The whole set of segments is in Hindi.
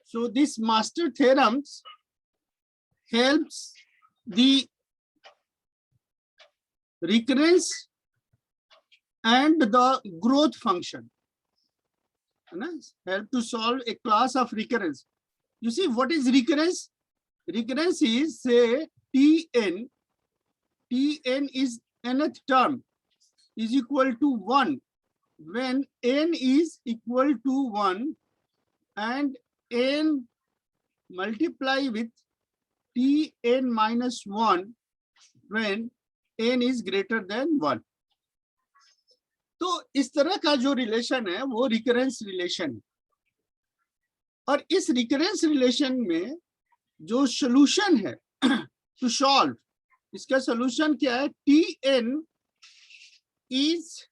So this master theorems helps the recurrence and the growth function. Help to solve a class of recurrence. You see, what is recurrence? Recurrence is, say, Tn is nth term is equal to 1 when n is equal to 1 and n multiply with Tn minus 1 when n is greater than 1. तो इस तरह का जो रिलेशन है वो रिकरेंस रिलेशन है, और इस रिकरेंस रिलेशन में जो सॉल्यूशन है टू सॉल्व, इसका सॉल्यूशन क्या है? Tn is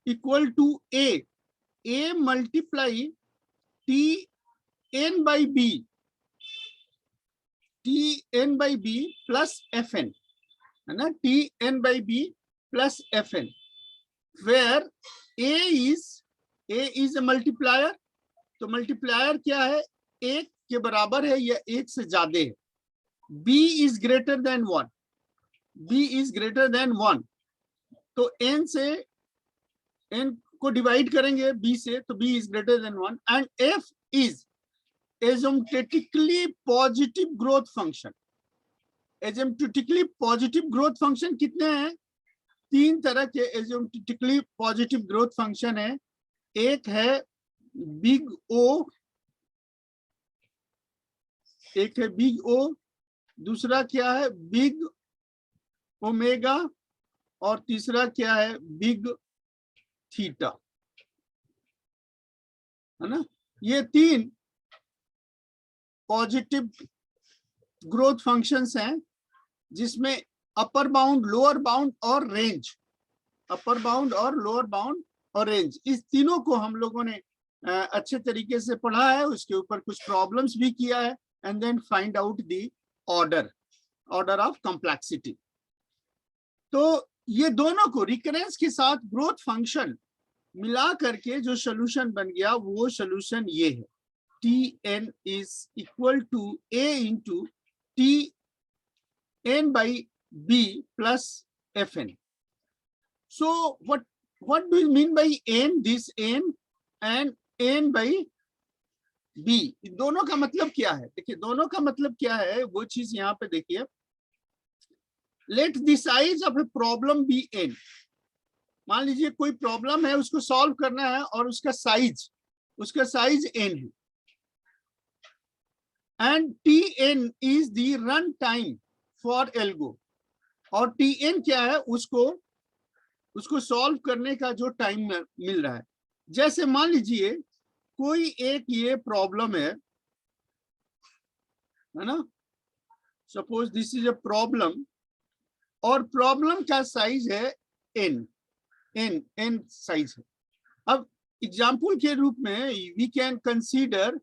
equal to A multiply Tn by B plus Fn, है ना? Tn by B plus Fn, where A is a multiplier. तो मल्टीप्लायर क्या है? 1 के बराबर है या 1 से ज्यादा है. B is greater than 1. तो n से n को डिवाइड करेंगे b से, तो b is greater than 1 and f is asymptotically positive growth function. asymptotically positive growth function कितने हैं? 3 तरह के asymptotically positive growth function है. एक है बिग O, दूसरा क्या है? बिग ओमेगा, और तीसरा क्या है? बिग थीटा, है ना? ये 3 पॉजिटिव ग्रोथ फंक्शंस हैं जिसमें अपर बाउंड, लोअर बाउंड और रेंज, इस तीनों को हम लोगों ने अच्छे तरीके से पढ़ा है. उसके ऊपर कुछ प्रॉब्लम्स भी किया है, and then find out the order of complexity. तो ये दोनों को रिकरेंस के साथ ग्रोथ फंक्शन मिला करके जो सॉल्यूशन बन गया, वो सॉल्यूशन ये है. Tn is equal to A into Tn by B plus Fn. So what do you mean by n? This n and n by b, दोनों का मतलब क्या है? देखिए, दोनों का मतलब क्या है वो चीज यहाँ पे देखिए. Let the size of a problem be n. मान लीजिए कोई प्रॉब्लम है, उसको सॉल्व करना है और उसका साइज n है, and Tn is the run time for algo, और Tn क्या है? उसको सॉल्व करने का जो टाइम मिल रहा है. जैसे मान लीजिए कोई एक ये प्रॉब्लम है ना? Suppose this is a problem, और प्रॉब्लम का साइज है n साइज है. अब एग्जाम्पल के रूप में we can consider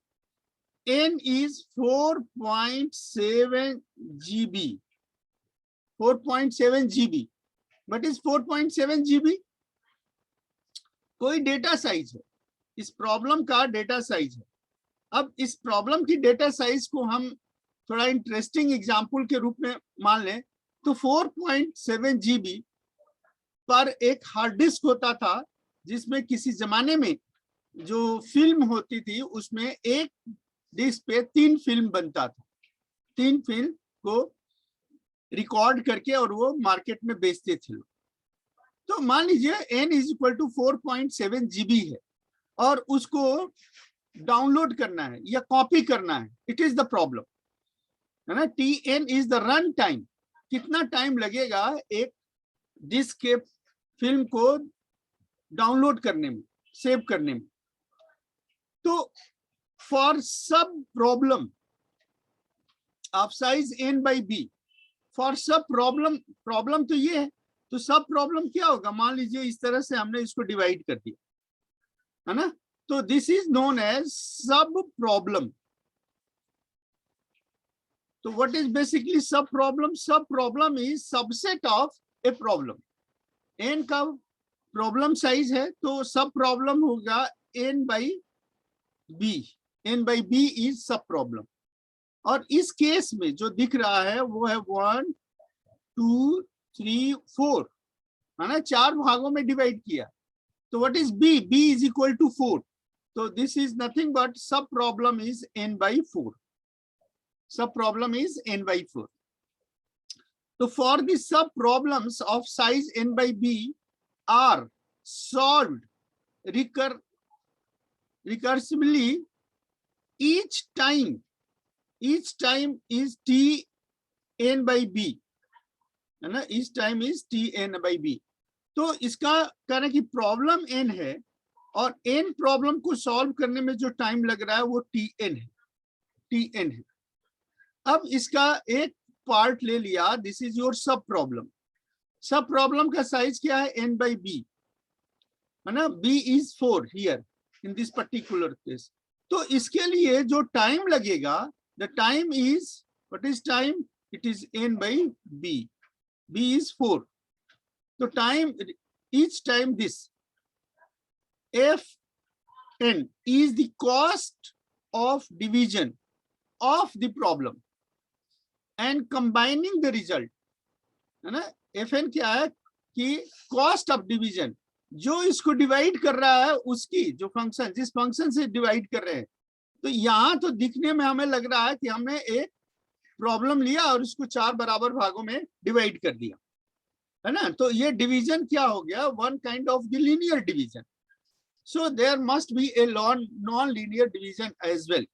n is 4.7 GB. 4.7 GB. What is 4.7 GB? कोई डेटा साइज है, इस प्रॉब्लम का डेटा साइज है. अब इस प्रॉब्लम की डेटा साइज को हम थोड़ा इंटरेस्टिंग एग्जाम्पल के रूप में मान लें, तो 4.7 GB पर एक हार्ड डिस्क होता था, जिसमें किसी जमाने में जो फिल्म होती थी उसमें एक डिस्क पे 3 फिल्म बनता था. 3 फिल्म को रिकॉर्ड करके और वो मार्केट में बेचते थे. तो मान लीजिए n is equal to 4.7 GB है, और उसको डाउनलोड करना है या कॉपी करना है. इट इज द प्रॉब्लम, है ना? Tn is the run time. कितना टाइम लगेगा एक डिस्क के फिल्म को डाउनलोड करने में, सेव करने में. तो फॉर सब problem of size n by b, for सब प्रॉब्लम तो ये है, तो सब प्रॉब्लम क्या होगा? मान लीजिए इस तरह से हमने इसको डिवाइड कर दिया, है ना? तो दिस इज नोन एज सब प्रॉब्लम. तो व्हाट इज बेसिकली सब प्रॉब्लम? सब problem is subset of a problem. n का प्रॉब्लम साइज है, तो सब प्रॉब्लम होगा n by b, n by b is सब प्रॉब्लम। और इस केस में जो दिख रहा है वो है 1 2 3 4, है ना, 4 भागों में डिवाइड किया। तो what is b? b is equal to 4। तो this is nothing but sub problem is n by 4। सब प्रॉब्लम इज n by 4। तो for the sub problems of size n by b are solved recursively each time is t n by b, है ना, each time is t n by b। तो इसका कहना कि प्रॉब्लम n है और n प्रॉब्लम को सॉल्व करने में जो टाइम लग रहा है वो tn है, tn है। अब इसका एक पार्ट ले लिया, दिस इज योर सब प्रॉब्लम। सब प्रॉब्लम का साइज क्या है? n by b, है ना, b is 4 here in this particular case। तो इसके लिए जो टाइम लगेगा, the time is, what is time? It is n by b, b is 4। तो time, each time this f n is the cost of division of the problem and combining the result, है ना। fn क्या है कि कॉस्ट ऑफ डिवीजन, जो इसको डिवाइड कर रहा है उसकी, जो फंक्शन, जिस फंक्शन से डिवाइड कर रहे हैं। तो यहाँ तो दिखने में हमें लग रहा है कि हमने एक प्रॉब्लम लिया और उसको 4 बराबर भागों में डिवाइड कर दिया, है ना। तो ये डिवीजन क्या हो गया? One kind of the linear division. So there must be a non linear division as well.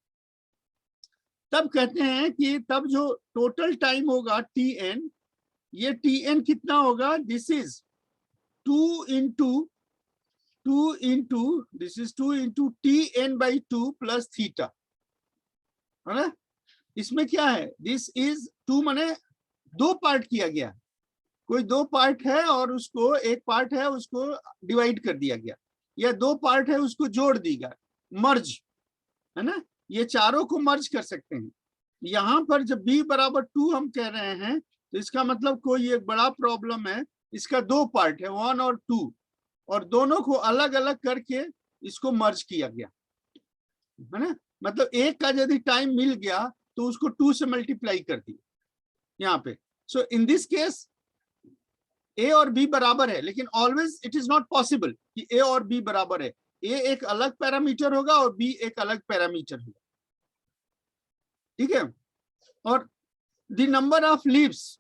तब कहते हैं कि तब जो टोटल टाइम होगा tn, ये tn कितना होगा? This is 2 into this is 2 into tn by 2 plus theta, है ना। इसमें क्या है? दिस इज 2 माने 2 पार्ट किया गया, कोई 2 पार्ट है और उसको एक पार्ट है उसको डिवाइड कर दिया गया, या 2 पार्ट है उसको जोड़ दी गया, मर्ज, है ना। ये चारों को मर्ज कर सकते हैं। यहाँ पर जब b बराबर 2 हम कह रहे हैं तो इसका मतलब कोई एक बड़ा प्रॉब्लम है, इसका 2 पार्ट है 1 और 2, और दोनों को अलग अलग करके इसको मर्ज किया गया, है ना। मतलब एक का यदि टाइम मिल गया तो उसको 2 से मल्टीप्लाई कर दिया यहाँ पे। सो इन दिस केस a और b बराबर है, लेकिन always it is not possible कि a और b बराबर है। a एक अलग पैरामीटर होगा और b एक अलग पैरामीटर होगा, ठीक है। और the number of leaves,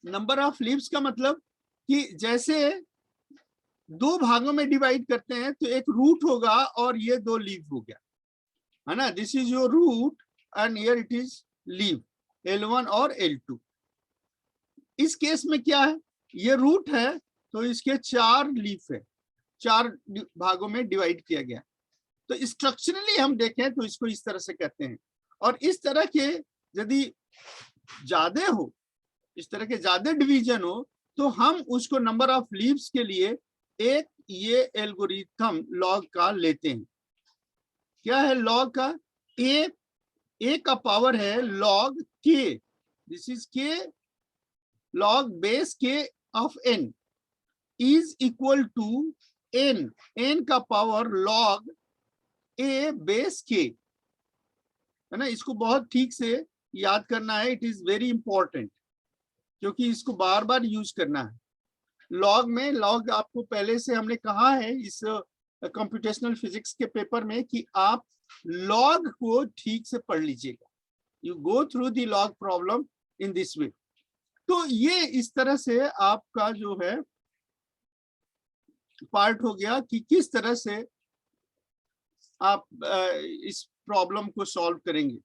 number of leaves का मतलब कि जैसे 2 भागों में डिवाइड करते हैं तो एक रूट होगा और ये 2 लीव हो गया, है ना। This is your root and here it is leaf L1 और L2। इस केस में क्या है? ये रूट है तो इसके 4 लीफ है, 4 भागों में डिवाइड किया गया। तो स्ट्रक्चरली हम देखें तो इसको इस तरह से कहते हैं। और इस तरह के यदि ज्यादा हो, इस तरह के ज्यादा डिवीजन हो, तो हम उसको नंबर ऑफ लीव्स के लिए एक ये एल्गोरिथम लॉग का लेते हैं। क्या है लॉग का? a का पावर है log k, this is k log base k of n is equal to n का power log a base k, है ना। इसको बहुत ठीक से याद करना है, इट इज वेरी इंपॉर्टेंट, क्योंकि इसको बार बार यूज करना है। लॉग में, लॉग आपको पहले से हमने कहा है इस कंप्यूटेशनल फिजिक्स के पेपर में कि आप लॉग को ठीक से पढ़ लीजिएगा। You go through the log problem in this way. तो ये इस तरह से आपका जो है पार्ट हो गया कि किस तरह से आप इस प्रॉब्लम को सॉल्व करेंगे।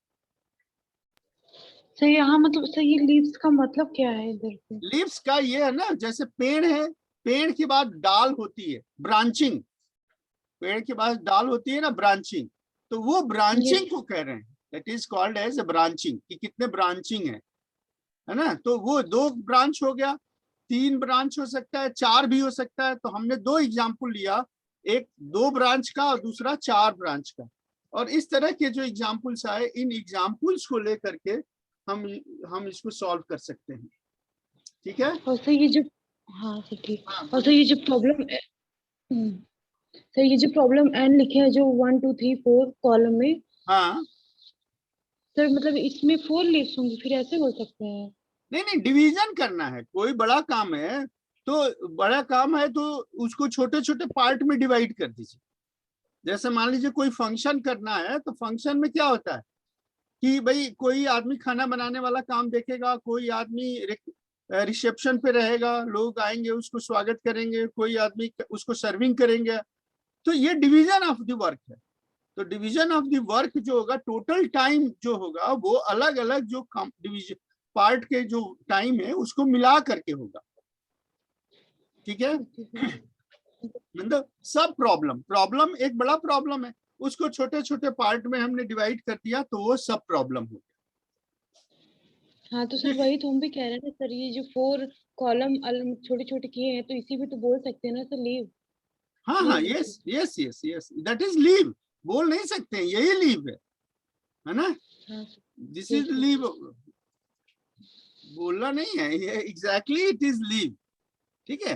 सर यहाँ मतलब सर ये लीव्स का मतलब क्या है इधर पे? लीव्स का ये है ना, जैसे पेड़ है, पेड़ के बाद डाल होती है, ब्रांचिंग, पेड़ के बाद डाल होती है ना, ब्रांचिंग। तो वो ब्रांचिंग को कह रहे हैं, that is called as branching, कि कितने ब्रांचिंग है ना। तो वो 2 ब्रांच हो गया, 3 ब्रांच हो सकता है, 4 भी हो सकता है। तो हमने 2 एग्जाम्पल लिया, एक 2 ब्रांच का और दूसरा 4 ब्रांच का। और इस तरह के जो एग्जाम्पल्स आए, इन एग्जाम्पल्स को लेकर के हम इसको सॉल्व कर सकते हैं, ठीक है। और सर ये जो, हाँ सर ठीक। और सर ये जो प्रॉब्लम सर ये जो प्रॉब्लम एन लिखे है जो 1 2 3 4 कॉलम में, हाँ सर मतलब इसमें 4 लीव्स होंगी, फिर ऐसे बोल सकते हैं? नहीं नहीं, डिवीजन करना है, कोई बड़ा काम है तो बड़ा काम है तो उसको छोटे छोटे पार्ट में डिवाइड कर दीजिए। जैसे मान लीजिए कोई फंक्शन करना है तो फंक्शन में क्या होता है कि भाई कोई आदमी खाना बनाने वाला काम देखेगा, कोई आदमी रिसेप्शन पे रहेगा, लोग आएंगे उसको स्वागत करेंगे, कोई आदमी उसको सर्विंग करेंगे। तो ये डिवीजन ऑफ द वर्क है। तो डिवीजन ऑफ द वर्क जो होगा, टोटल टाइम जो होगा वो अलग अलग जो डिवीजन पार्ट के जो टाइम है उसको मिला करके होगा। ठीक है, मतलब सब प्रॉब्लम एक बड़ा प्रॉब्लम है, उसको छोटे छोटे पार्ट में हमने डिवाइड कर दिया तो वो सब प्रॉब्लम हो हाँ तो सर गया। वही तो हम भी कह रहे हैं ना सर, ये जो 4 कॉलम छोटे छोटे किए हैं तो इसी भी तो बोल सकते हैं ना सर, लीव। हाँ हाँ, लीव लिखिए। Yes yes yes yes, that is leave. बोल नहीं सकते, यही लीव है ना, हाँ sir. This yes is sir. Leave. बोलना नहीं है, ये एग्जैक्टली इट इज लीव। ठीक है,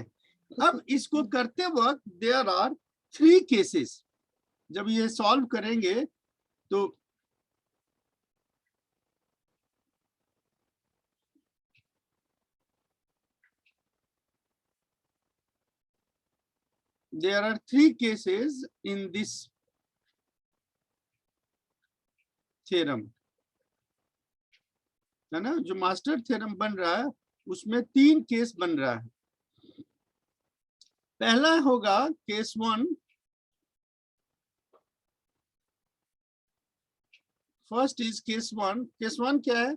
अब इसको करते वक्त देयर आर 3 केसेस। जब ये सॉल्व करेंगे तो there are 3 cases in this theorem, है ना, जो मास्टर थ्योरम बन रहा है उसमें 3 केस बन रहा है। पहला होगा case 1, first is case 1। Case 1 क्या है?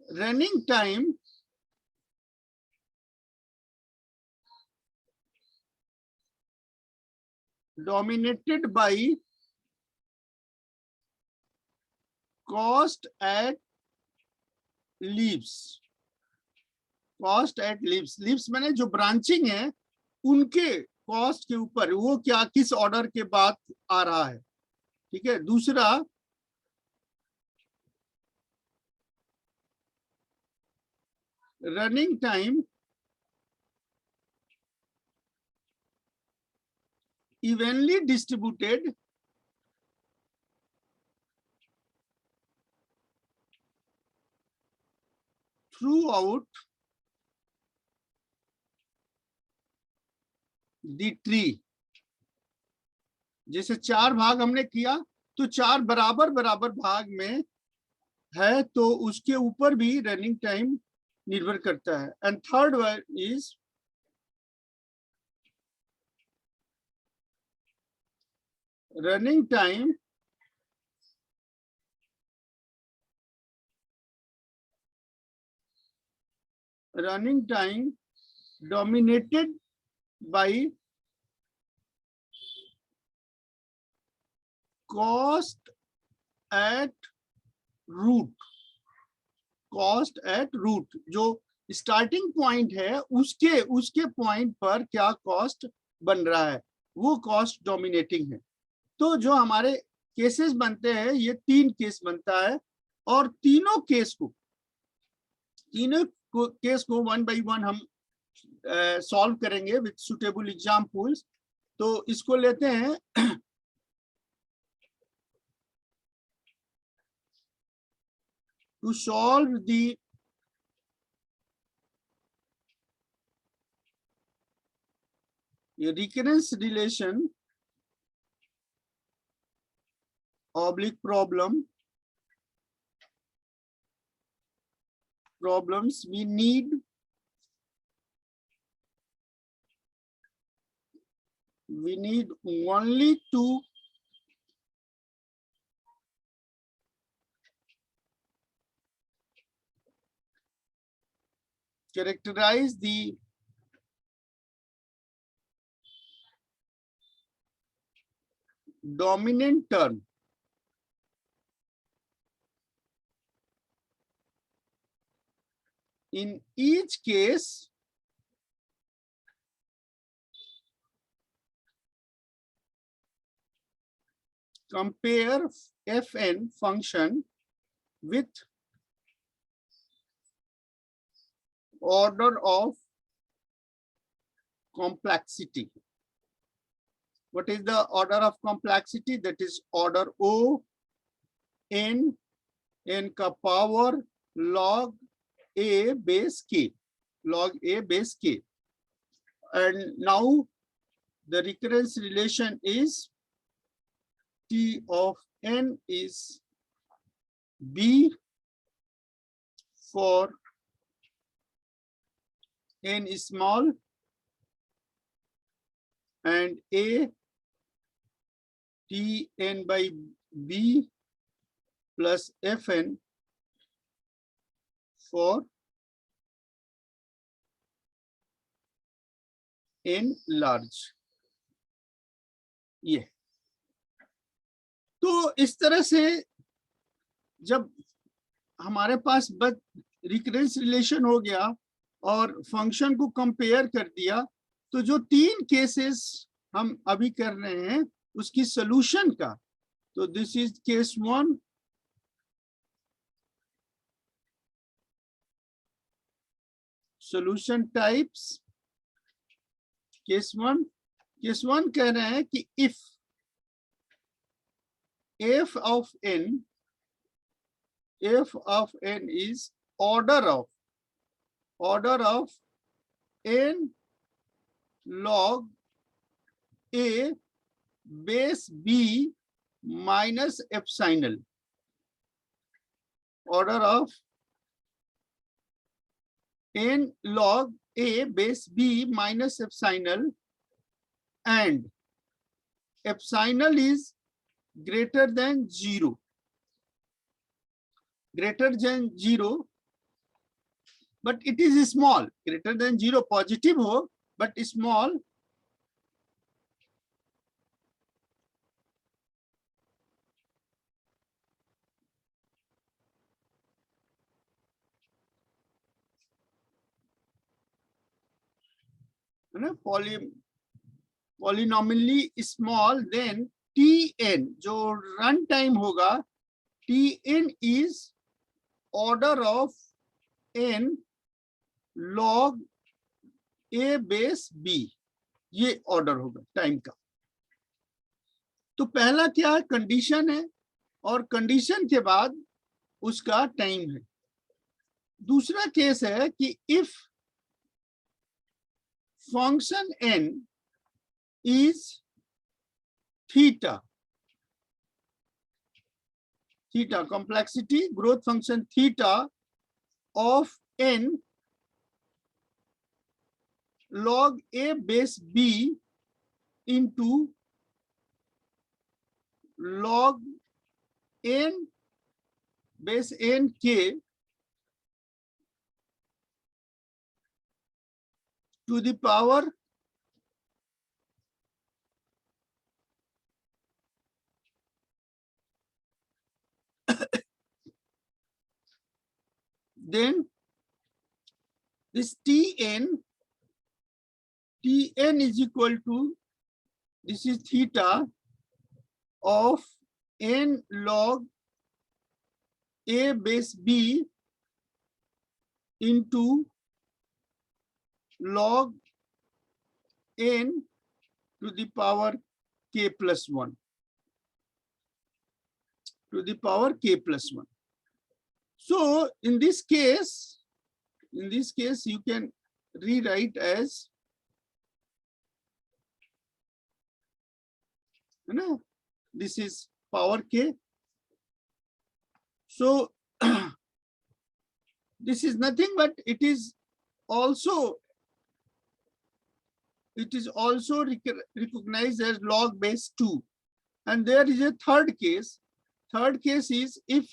Running time dominated by cost at leaves। Cost at leaves, leaves मैंने जो ब्रांचिंग है उनके कॉस्ट के ऊपर, वो क्या किस ऑर्डर के बाद आ रहा है। ठीक है, दूसरा running time evenly distributed throughout the tree। जैसे 4 भाग हमने किया तो 4 बराबर बराबर भाग में है तो उसके ऊपर भी रनिंग टाइम निर्भर करता है। And third one is running time dominated by cost at root। Cost at root, जो स्टार्टिंग पॉइंट है उसके उसके पॉइंट पर क्या कॉस्ट बन रहा है, वो कॉस्ट डोमिनेटिंग है। तो जो हमारे केसेस बनते हैं ये 3 केस बनता है, और तीनों केस को 1 बाय 1 हम सॉल्व करेंगे विद सुटेबल एग्जांपल्स। तो इसको लेते हैं to solve the recurrence relation oblique problems, we need only to characterize the dominant term in each case. Compare fn function with order of complexity. What is the order of complexity? That is order O n का power log a base k, log a base k. And now the recurrence relation is T of n is B for n is small and A T n by B plus Fn for n large. ये तो इस तरह से जब हमारे पास बस रिकरेंस रिलेशन हो गया और फंक्शन को कंपेयर कर दिया, तो जो तीन केसेस हम अभी कर रहे हैं उसकी सॉल्यूशन का, तो this is case 1, solution types. Case 1 कह रहे हैं कि if f of n is order of n log a base b minus epsilon, order of n log a base b minus epsilon, and epsilon is greater than 0, but it is small, greater than 0 positive हो but small, polynomially small, then Tn जो रन टाइम होगा, Tn is order of n log a base b, ये ऑर्डर होगा टाइम का। तो पहला क्या है, कंडीशन है, और कंडीशन के बाद उसका टाइम है। दूसरा केस है कि if function n is theta complexity growth function theta of n log a base b into log n base n k to the power then this Tn is equal to, this is theta of n log a base b into log n to the power k plus 1, to the power k plus 1. So in this case you can rewrite as, you know, this is power k. So this is nothing but it is also recognized as log base 2. And there is a third case. Third case is if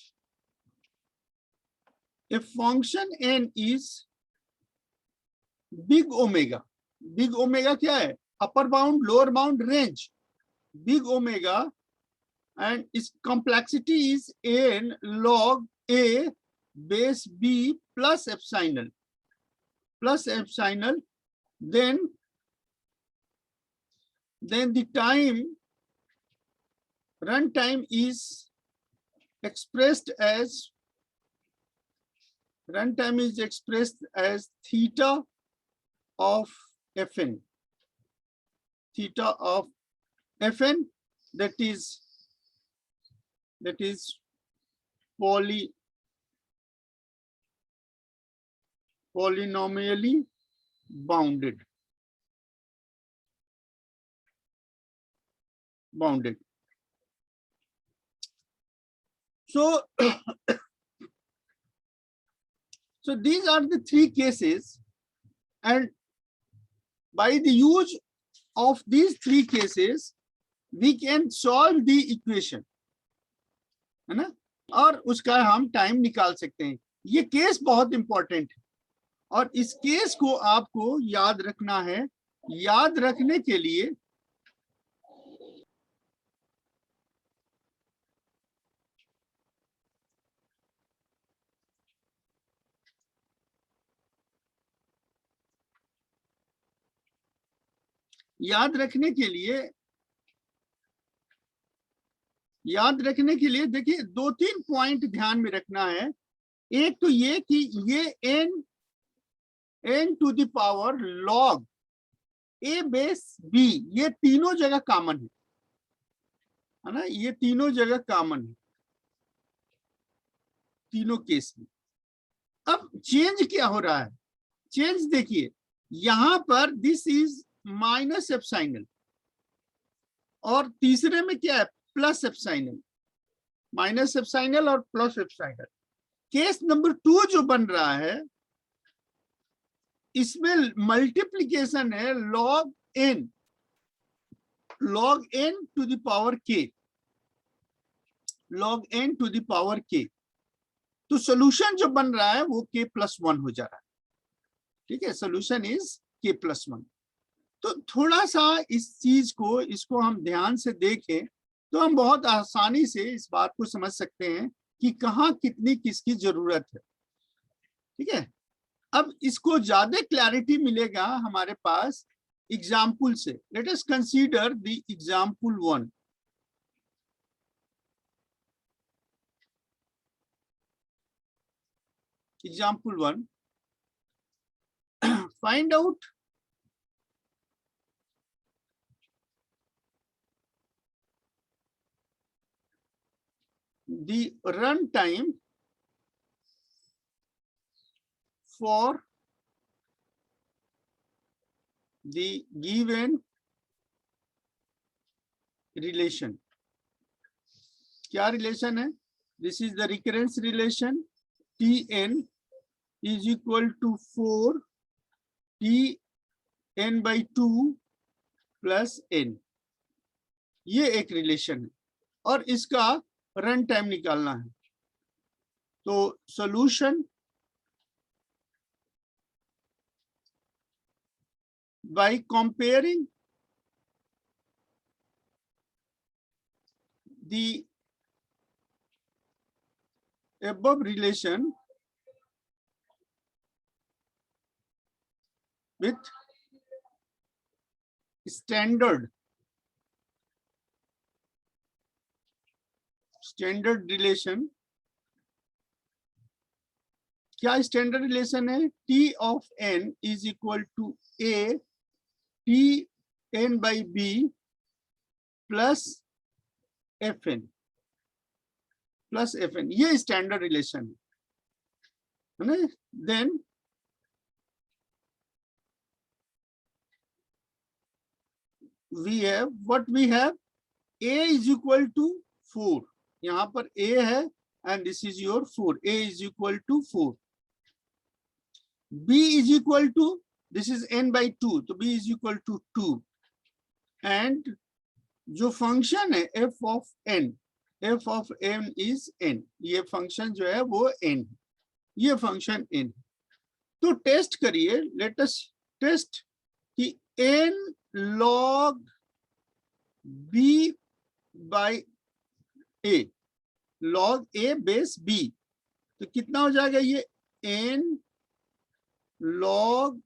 function n is big omega क्या है, upper bound, lower bound, range, big omega, and its complexity is n log a base b plus epsilon, then the run time is expressed as theta of Fn. theta of Fn, that is polynomially bounded. So so these are the three cases, and by the use of these three cases we can solve the equation, है ना, और उसका हम टाइम निकाल सकते हैं। ये केस बहुत इंपॉर्टेंट है और इस केस को आपको याद रखना है। याद रखने के लिए देखिए दो तीन पॉइंट ध्यान में रखना है। एक तो ये कि ये n to the power log a base b, ये तीनों जगह कॉमन है ना, ये तीनों जगह कॉमन है तीनों केस में। अब चेंज क्या हो रहा है? चेंज देखिए, यहां पर दिस इज माइनस एप्सिलॉन और तीसरे में क्या है? प्लस एप्सिलॉन, माइनस एप्सिलॉन और प्लस एप्सिलॉन। केस नंबर 2 जो बन रहा है इसमें मल्टीप्लिकेशन है log n to the power k, log n to the power k। तो सॉल्यूशन जो बन रहा है वो k+1 हो जा रहा है, ठीक है, सॉल्यूशन इज k+1। तो थोड़ा सा इस चीज को, इसको हम ध्यान से देखें तो हम बहुत आसानी से इस बात को समझ सकते हैं कि कहाँ कितनी किसकी जरूरत है, ठीक है। अब इसको ज्यादा क्लैरिटी मिलेगा हमारे पास एग्जाम्पल से। Let us consider the example 1। Example 1, find out the run time for the given relation। क्या रिलेशन है? This is the recurrence relation, Tn is equal to 4 Tn/2 plus n। ये एक रिलेशन है और इसका रन टाइम निकालना है। तो solution by comparing the above relation with standard relation। क्या स्टैंडर्ड रिलेशन है? T of n is equal to a Tn/b plus Fn, ये स्टैंडर्ड रिलेशन है ना। Then we have a is equal to 4, यहाँ पर a है and this is your 4, a is equal to 4, b is equal to, this is n/2, तो b is equal to 2, and जो फंक्शन है f of n is n, ये फंक्शन जो है वो n, ये फंक्शन n। तो टेस्ट करिए, लेट अस टेस्ट कि n log b by a, log a base b, तो कितना हो जाएगा? ये n log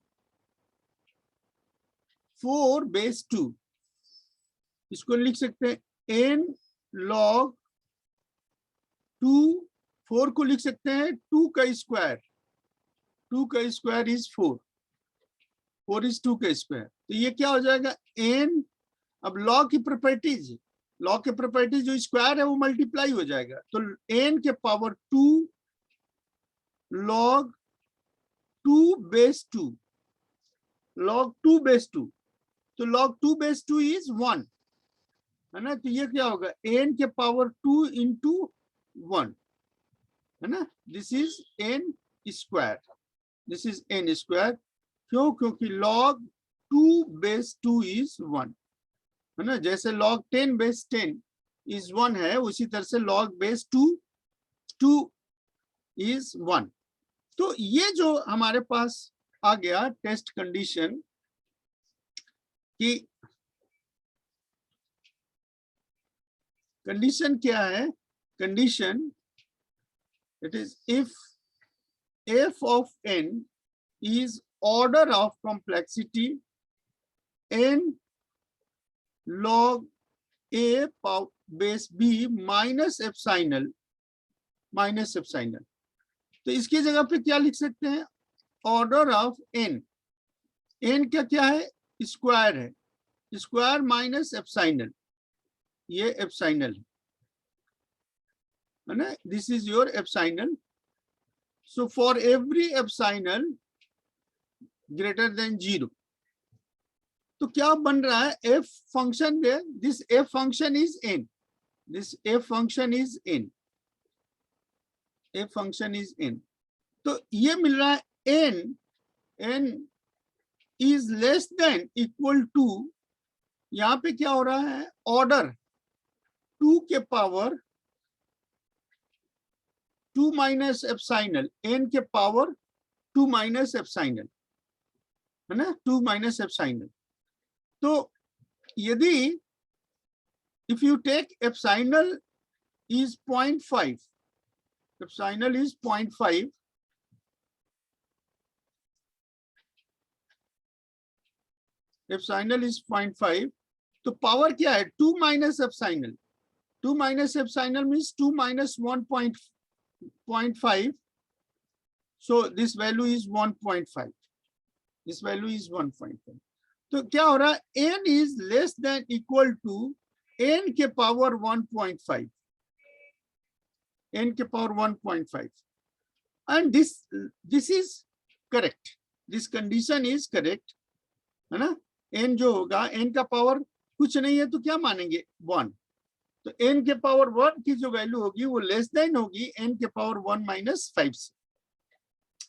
4 बेस 2, इसको लिख सकते हैं n log 2, 4 को लिख सकते हैं 2 का स्क्वायर, 2 का स्क्वायर इज 4 इज 2 का स्क्वायर। तो ये क्या हो जाएगा? n अब लॉ की प्रॉपर्टीज, लॉ के प्रॉपर्टीज जो स्क्वायर है वो मल्टीप्लाई हो जाएगा, तो n के power 2 log 2 base 2, log 2 base 2, तो log 2 base 2 इज 1 है ना, तो ये क्या होगा n के पावर 2 इंटू 1 है ना, this is n square, this is n square. क्यों? क्योंकि log 2 base 2 इज 1 है ना, जैसे log 10 base 10 इज 1 है, उसी तरह से log base 2 इज 1। तो ये जो हमारे पास आ गया टेस्ट कंडीशन कि कंडीशन क्या है, condition it is if f of n is order of complexity n log a power base b minus epsilon तो इसकी जगह पे क्या लिख सकते हैं, ऑर्डर ऑफ n, n का क्या है स्क्वायर है, स्क्वायर माइनस एप्सिलॉन, ये एप्सिलॉन है ना, this is your epsilon. So for every epsilon greater than 0, तो क्या बन रहा है f फंक्शन है, this f function is n, this f function is n, f function is n, तो ये मिल रहा है n is less than equal to, यहां पे क्या हो रहा है ऑर्डर 2 के पावर 2 माइनस एप्सिलॉन, n के पावर 2 माइनस एप्सिलॉन है ना, 2 माइनस एप्सिलॉन। तो यदि if you take epsilon is 0.5, epsilon is 0.5, epsilon is 0.5, तो पावर क्या है 2 minus epsilon, 2 minus epsilon means 2 minus 1.5, so this value is 1.5, this value is 1.5। तो क्या हो रहा है n is less than equal to n के पावर 1.5, n के power 1.5, and this is correct, this condition is correct है ना। n जो होगा n का पावर कुछ नहीं है तो क्या मानेंगे 1, तो n के पावर 1 की जो वैल्यू होगी वो लेस देन होगी n के पावर 1 माइनस 5 से,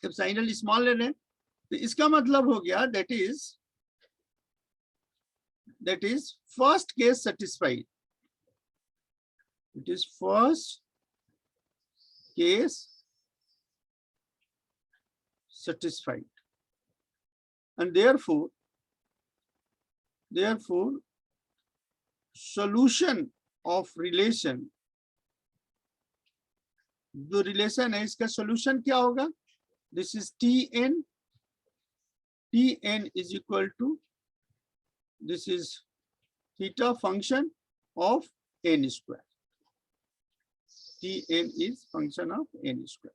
एप्सिलॉन स्मॉल ले लें, तो इसका मतलब हो गया that is first case satisfied, it is first case satisfied, and therefore solution of relation, जो रिलेशन है इसका सॉल्यूशन क्या होगा, this is tn is equal to, this is theta function of n square, tn is function of n square,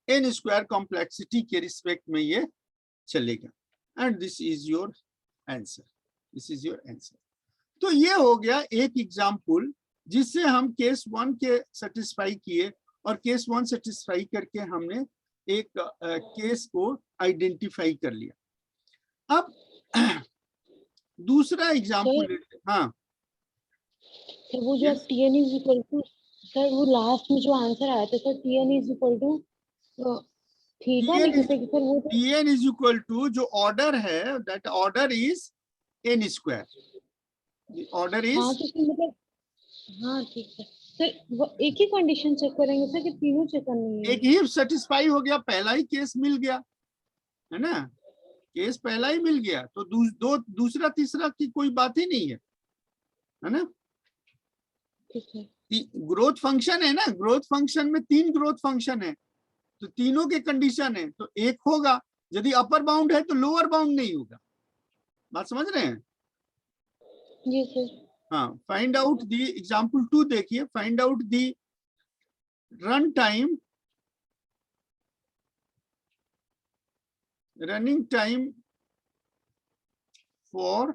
n square complexity के रिस्पेक्ट में ये चलेगा, and this is your answer, this is your answer. तो ये हो गया एक एग्जाम्पल जिससे हम केस 1 के सेटिस्फाई किए, और केस 1 सेटिस्फाई करके हमने एक केस को आइडेंटिफाई कर लिया। अब दूसरा एग्जाम्पल, हाँ सर वो जो tn is equal to, sir वो लास्ट में जो आंसर आया था sir tn is equal to theta लिखे थे सर, वो tn इज इक्वल टू जो ऑर्डर है that order is n square, the order is, हाँ तो फिर मतलब हाँ ठीक है सर, वो एक ही कंडीशन चेक करेंगे सर कि तीनों चेक करनी है, एक ही सेटिस्फाई हो गया, पहला ही केस मिल गया है ना, केस पहला ही मिल गया, तो दूसरा तीसरा की कोई बात ही नहीं है ना। ठीक है, ग्रोथ फंक्शन है ना, ग्रोथ फंक्शन में 3 ग्रोथ फंक्शन है, तो तीनों के कंडीशन है, तो एक होगा, यदि अपर बाउंड है तो लोअर बाउंड नहीं होगा, बात समझ रहे हैं। जी सर। हाँ, फाइंड आउट द एग्जांपल 2 देखिए, find out the run time, running time for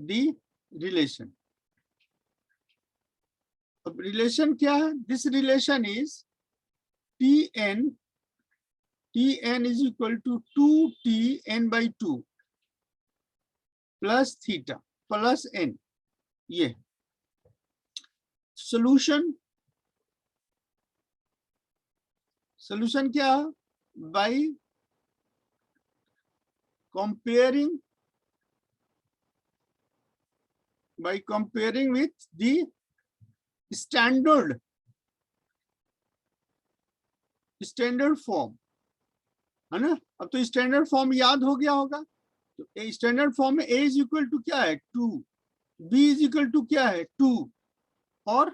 the relation. अब रिलेशन क्या है? This relation is Tn is equal to 2Tn/2 plus theta plus n। ये सॉल्यूशन क्या है? By comparing with the standard form, है ना? अब तो स्टैंडर्ड फॉर्म याद हो गया होगा। तो स्टैंडर्ड फॉर्म में a इज इक्वल टू क्या है? 2, b इज इक्वल टू क्या है? 2, और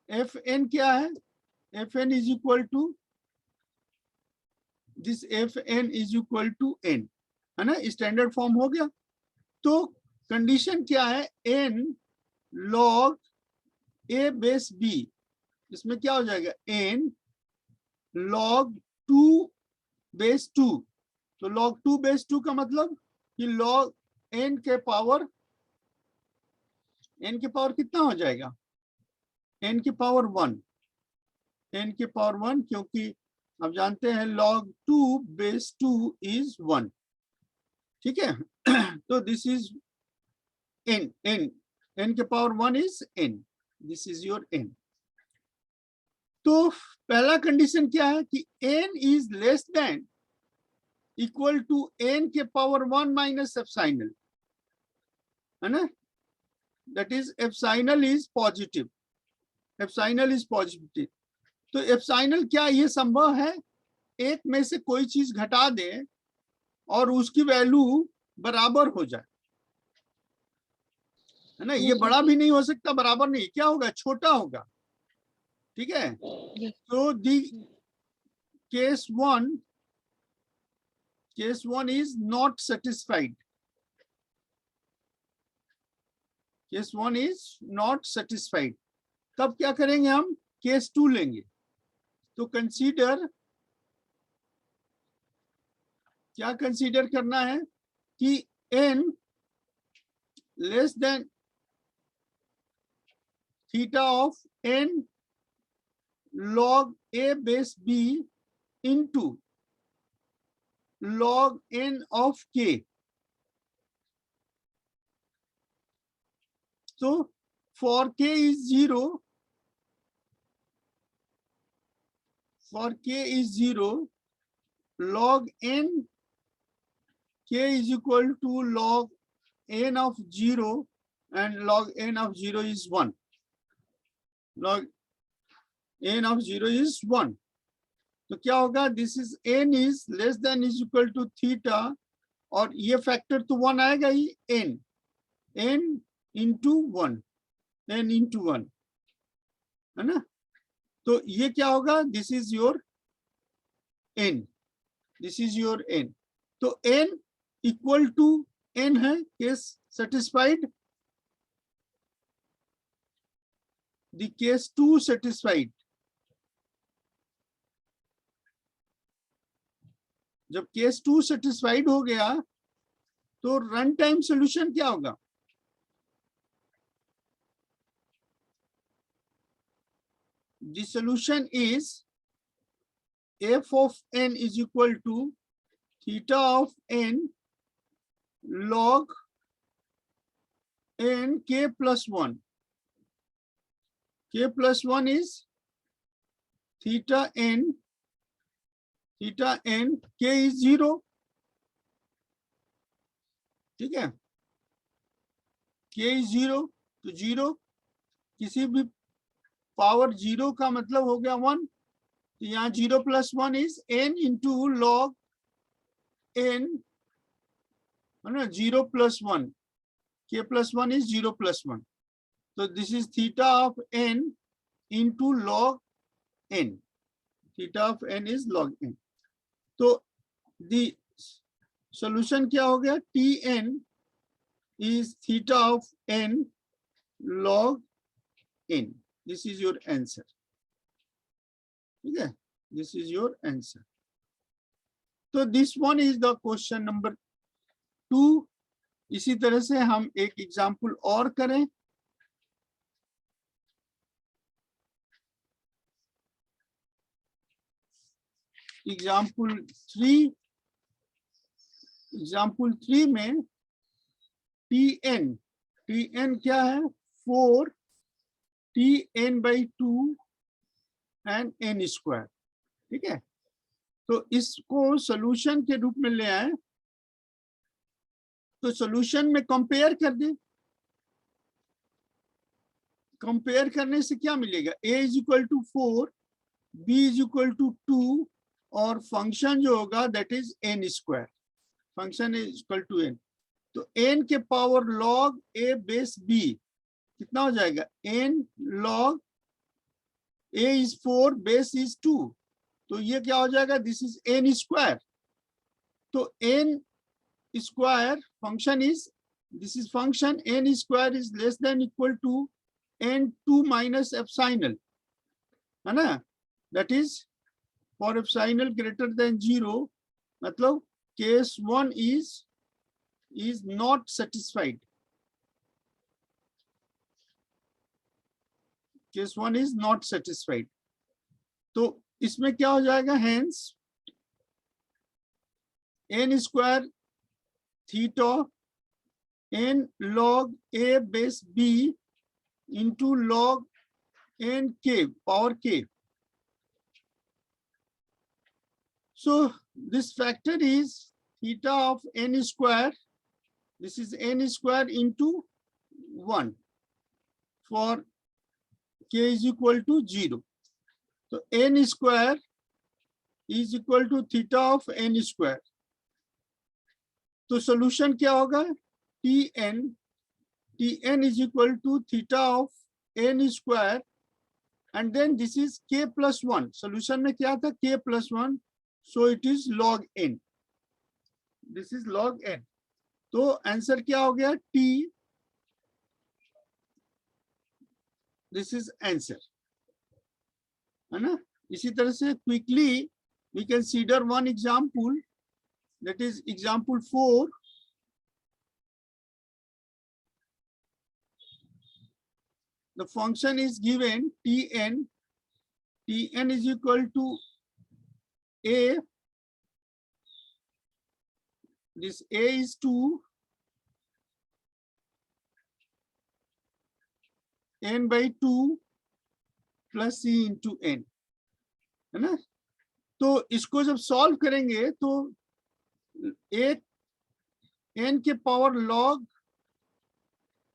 fn क्या है? fn is equal to this fn is equal to n, है ना? स्टैंडर्ड फॉर्म हो गया। तो कंडीशन क्या है? n log a base b, इसमें क्या हो जाएगा? n log 2 base 2। तो log 2 बेस 2 का मतलब कि log n के पावर कितना हो जाएगा? n के पावर 1, n के पावर 1, क्योंकि आप जानते हैं log 2 बेस 2 इज 1। ठीक है? तो दिस इज n के power 1 is n, this is your n। तो पहला कंडीशन क्या है कि n is less than equal to n के पावर 1 माइनस एप्सिलॉन, है ना? That is epsilon is positive, epsilon is positive. तो एप्सिलॉन क्या ये संभव है एक में से कोई चीज घटा दे और उसकी वैल्यू बराबर हो जाए, है ना? ये बड़ा भी नहीं हो सकता, बराबर नहीं, क्या होगा? छोटा होगा। ठीक है? तो the case 1 is not satisfied, case 1 is not satisfied। तब क्या करेंगे हम? केस 2 लेंगे। तो क्या कंसीडर करना है कि n less than theta of n log a base b into log n of k। So for k is 0, log n k is equal to log n of 0, and log n of 0 is 1, log n of 0 is 1। तो क्या होगा? This is n is less than is equal to theta, और ये फैक्टर तो 1 आएगा ही, n इंटू 1, n इंटू 1, है ना? तो ये क्या होगा? This is your n, this is your n। तो n इक्वल टू n है, case satisfied, the case 2 satisfied. जब केस 2 सेटिस्फाइड हो गया तो रन टाइम सोल्यूशन क्या होगा? The solution is f of n is equal to theta of n log n k plus 1। k plus 1 is theta n k is 0। ठीक है? k is 0, तो 0 किसी भी पावर 0 का मतलब हो गया 1। तो यहाँ 0 plus 1 is n into log n, है ना? 0 plus 1, k plus 1 is 0 plus 1। तो this is theta of n into log n, theta of n is log n। तो दी सॉल्यूशन क्या हो गया? Tn is theta of n log n। This is your answer। ठीक है? This is your answer। तो this one is the question number 2 इसी तरह से हम एक एग्जाम्पल और करें। एग्जाम्पल 3 में Tn क्या है 4 Tn/2 एंड n स्क्वायर। ठीक है, तो इसको सॉल्यूशन के रूप में ले आए, तो सॉल्यूशन में कंपेयर कर दे। कंपेयर करने से क्या मिलेगा, a = 4, b = 2 और फंक्शन जो होगा that is n square. Function is equal to n, तो n के power log a base b कितना हो जाएगा, n log a is 4 base is 2, तो ये क्या हो जाएगा, दिस इज n स्क्वायर। तो n square function is, this is function n square is less than equal to n2 minus epsilon, है ना, that is for epsilon greater than 0, मतलब case 1 is not satisfied. Case 1 is not satisfied. तो इसमें क्या हो जाएगा, hence n square theta n log a base b into log n k power k. So this factor is theta of n square. This is n square into 1 for k is equal to 0. So n square is equal to theta of n square. तो solution क्या होगा, Tn is equal to theta of n square, and then this is k plus 1. Solution में क्या था, k plus 1, so it is log n. This is log n. तो आंसर क्या हो गया, T, दिस इज आंसर, है ना। इसी तरह से quickly we consider one example, that is example 4. The function is given Tn is equal to a, this a is 2 n/2 plus c into n, है ना। तो इसको जब सॉल्व करेंगे तो एक n के power log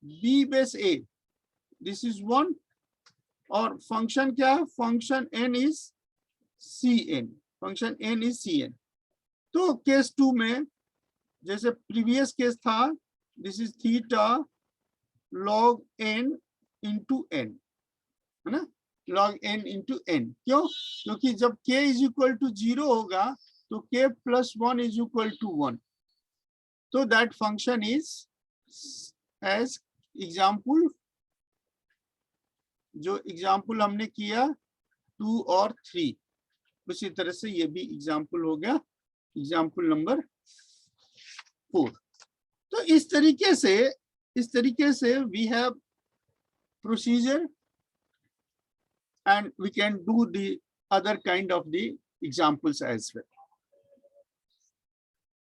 b base a, this is 1, और फंक्शन क्या है, function n is cn, function n is cn। तो केस 2 में जैसे प्रीवियस केस था, this is theta log n into n, है ना, log n into n। क्यों, क्योंकि जब k इज इक्वल टू 0 होगा तो k plus 1 is equal to 1, तो that function is as example, जो एग्जाम्पल हमने किया 2 और 3, उसी तरह से ये भी एग्जाम्पल हो गया, एग्जाम्पल नंबर 4। तो इस तरीके से we have procedure and we can do the other kind of the examples as well.